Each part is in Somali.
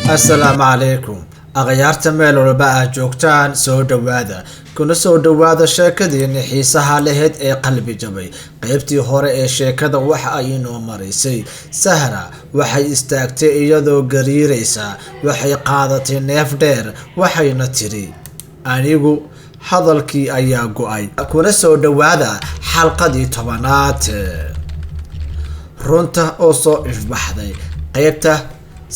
السلام عليكم أغيرت ميل ولبا جوجتان سو دوادا كنا سو دوادا sheekadii xiisaha lahayd ee qalbi jabay qaybtii hore ee sheekada waxa ay noo mareysay Sahra waxay istaagtay iyadoo gariiraysa waxay qaadatay neef dheer waxayna tiri anigu hadalkii ayaa go'ay kuna soo dhawaada xalqadii 10aad runta oo soo ifbaxday qaybta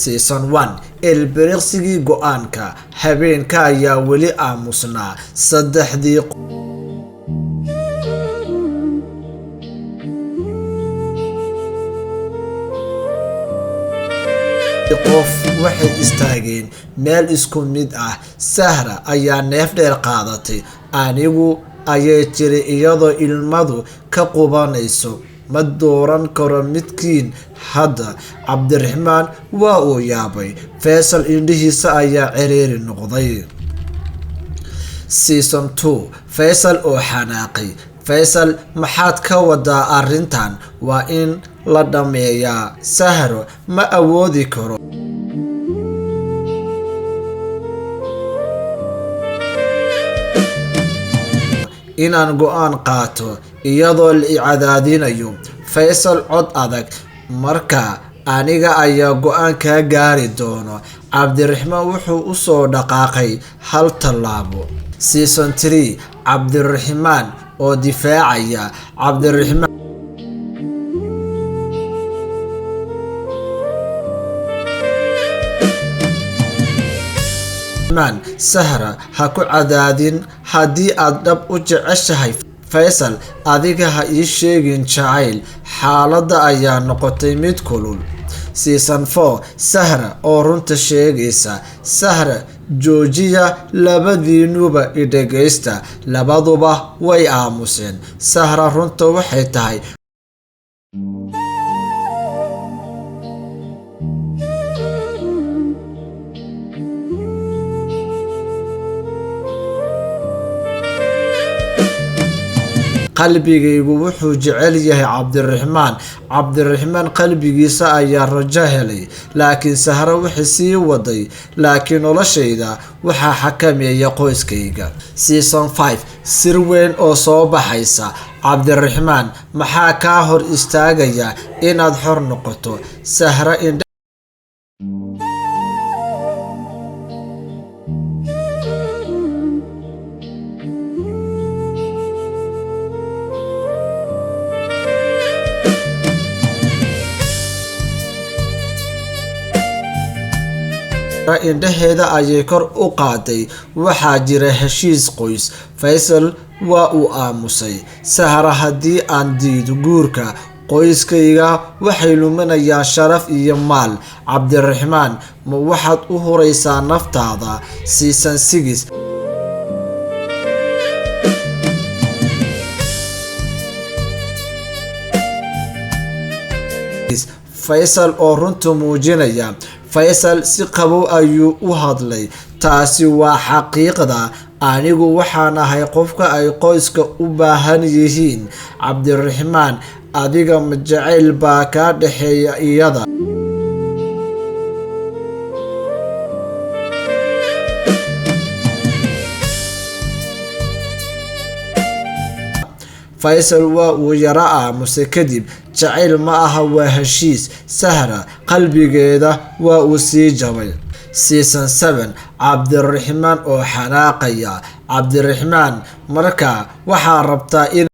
season 1 البريقسيجي go'aanka habeenka ayaa weli aamusnaa saddexdii qof waxay istaageen meel isku mid ah Sahra ayaa neef dheer qaadatay anigu ayay tiri iyadoo ilmadu ka qubanayso ma dooran karo midkiin hadda Cabdiraxmaan waa uu yaabay Faisal indhihiisa ayaa ciriiri noqday season 2 Faisal oo xanaaqay Faisal maxaad ka wadaa arrintan waa in la dhameeyaa Sahro ma awoodi karo inaan go'aan qaato iyadoo la cadaadinayo Faisal cod adag marka aniga ayaa go'aan ka gaari doono Cabdiraxmaan wuxuu u soo dhaqaaqay hal talaabo season 3 Cabdiraxmaan oo difaacaya Cabdiraxmaan Sahra ha ku cadaadin haddii aad dhab u jeceshahay Faisal adiga ha ii sheegin jacayl xaaladda ayaa noqotay mid kulul season 4 Sahra oo runta sheegaysa Sahra joojiya labadiinuba idageysta labaduba way aamuseen Sahra runta waxay tahay qalbigaygu wuxuu jecel yahay Cabdiraxmaan qalbigiisa ayaa rajo helay laakiin Sahra waxay sii waday laakiin noloshayda waxa xakameeya qoyskayga season 5 sir weyn oo soo baxaysa Cabdiraxmaan maxaa ka hor istaagaya inaad xor noqoto Sahra indhaheeda ayay kor u qaaday waxaa jira heshiis qoys Faisal waa uu aamusay Sahra haddii aan diido guurka qoyskayga waxay luminayaan sharaf iyo maal Cabdiraxmaan ma waxaad u horeysaa naftaada season 6 Faisal oo runta muujinaya Faisal si qabow ayuu u hadlay taasi waa xaqiiqda anigu waxaan ahay qofka ay qoyska u baahan yihiin Cabdiraxmaan adiga ma jacayl baa ka dhaxeeya iyada Faisal waa uu yara aamusay kadib jacayl ma aha waa heshiis Sahra qalbigeeda waa uu sii jabay season 7 Cabdiraxmaan oo xanaaqaya Cabdiraxmaan marka waxa rabtaa in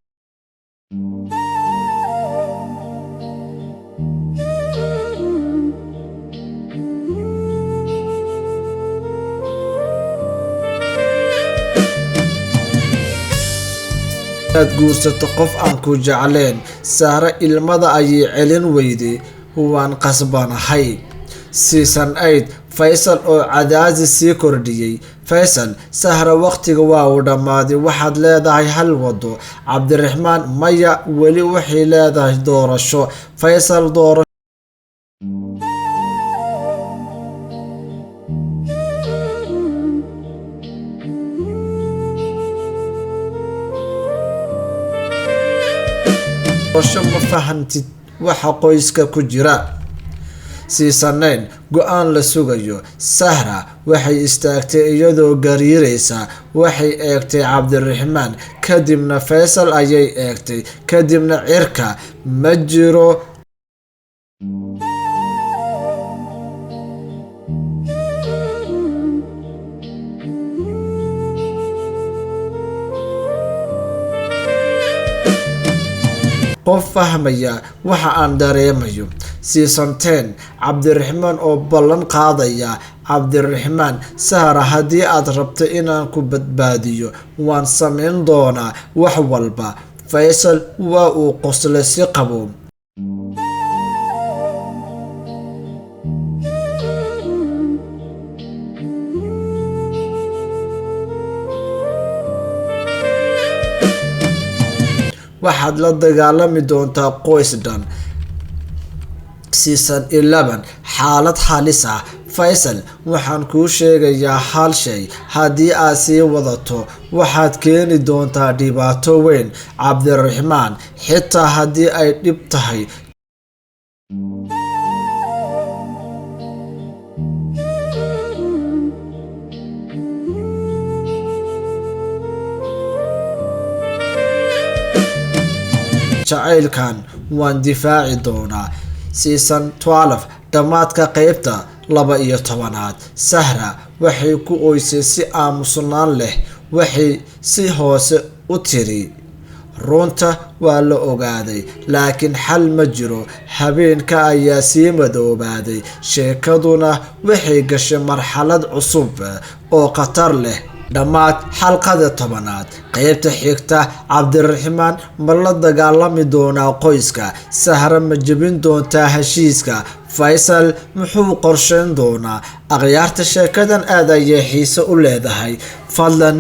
guursato qof aan ku jecleen Sahra ilmada ayay celin weyday waan qasbanahay season 8 Faisal oo cadaadis sii kordhiyay Faisal Sahra waqtiga waa u dhamaaday waxaad leedahay hal wado Cabdiraxmaan maya weli waxay leedahay doorasho Faisal doorasho ma fahantid waxa qoyska ku jira. Season 9 go'aan la sugayo. Sahra waxay istaagtay iyadoo gariiraysa. Waxay eegtay Cabdiraxmaan, kadibna Faysal ayay eegtay, kadibna cirka. Ma jiro qof fahmaya waxa aan dareemayo. Season 10 Cabdiraxmaan oo ballan qaadaya. Cabdiraxmaan, Sahra, haddii aad rabto inaan ku badbaadiyo waan samayn doonaa wax walba. Faysal waa uu qoslay si qabow. waxaad la dagaalami doontaa qoys dhan. Season 11 xaalad halis ah. Faysal, waxaan kuu sheegayaa hal shay. Haddii aad sii wadato waxaad keeni doontaa dhibaato weyn. Cabdiraxmaan, xitaa haddii ay dhib tahay. jacaylkan waan difaaci doonaa. Season 12 dhamaadka qaybta 12. Sahra waxay ku oysay si aamusnaan leh. Waxay si hoose u tiri, runta waa la ogaaday, laakiin xal ma jiro. Habeenka ayaa sii madoobaaday. Sheekaduna waxay gashay marxalad cusub oo khatar leh. dhammaad xalqada 10aad. qaybta xigta, Cabdiraxmaan ma la dagaalami doonaa qoyska? Sahra ma jebin doontaa heshiiska? Faysal muxuu qorsheyn doonaa? akhyaarta sheekadan aad ayay xiiso u leedahay. fadlan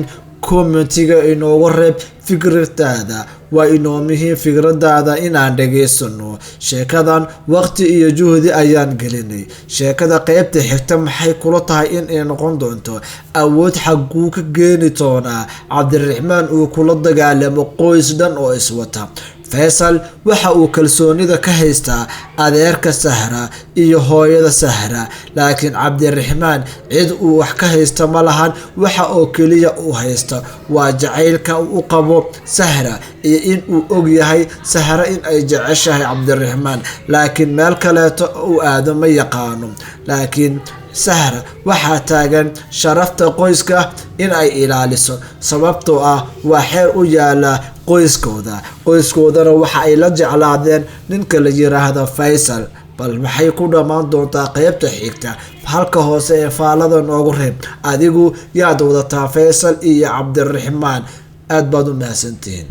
commentiga inoogu reeb fikradaada. waa inoo muhiim fikradaada inaan dhageysano. sheekadan waqti iyo juhdi ayaan gelinay. sheekada qaybta xigta maxay kula tahay in ay noqon doonto? awood xaguu ka geeni doonaa Cabdiraxmaan uu kula dagaalamo qoys dhan oo iswata? Faysal waxa uu kalsoonida ka haystaa adeerka Sahra iyo hooyada Sahra, laakiin Cabdiraxmaan cid uu wax ka haysta ma lahan. waxa oo kaliya uu haysta waa jacaylka uu qabo Sahra iyo in uu og yahay Sahra in ay jeceshahay Cabdiraxmaan, laakiin meel kaleeto uu aado ma yaqaano. laakiin Sahra waxaa taagan sharafta qoyska in ay ilaaliso, sababtoo ah waa xeer u yaala qoyskoodana waxa ay la jeclaadeen ninka la yiraahdo Faysal. bal maxay ku dhamaan doontaa qaybta xigta? halka hoose ee faalada noogu reeb. adigu yaad wadataa Faysal iyo Cabdiraxmaan? aad baad u mahadsantihiin.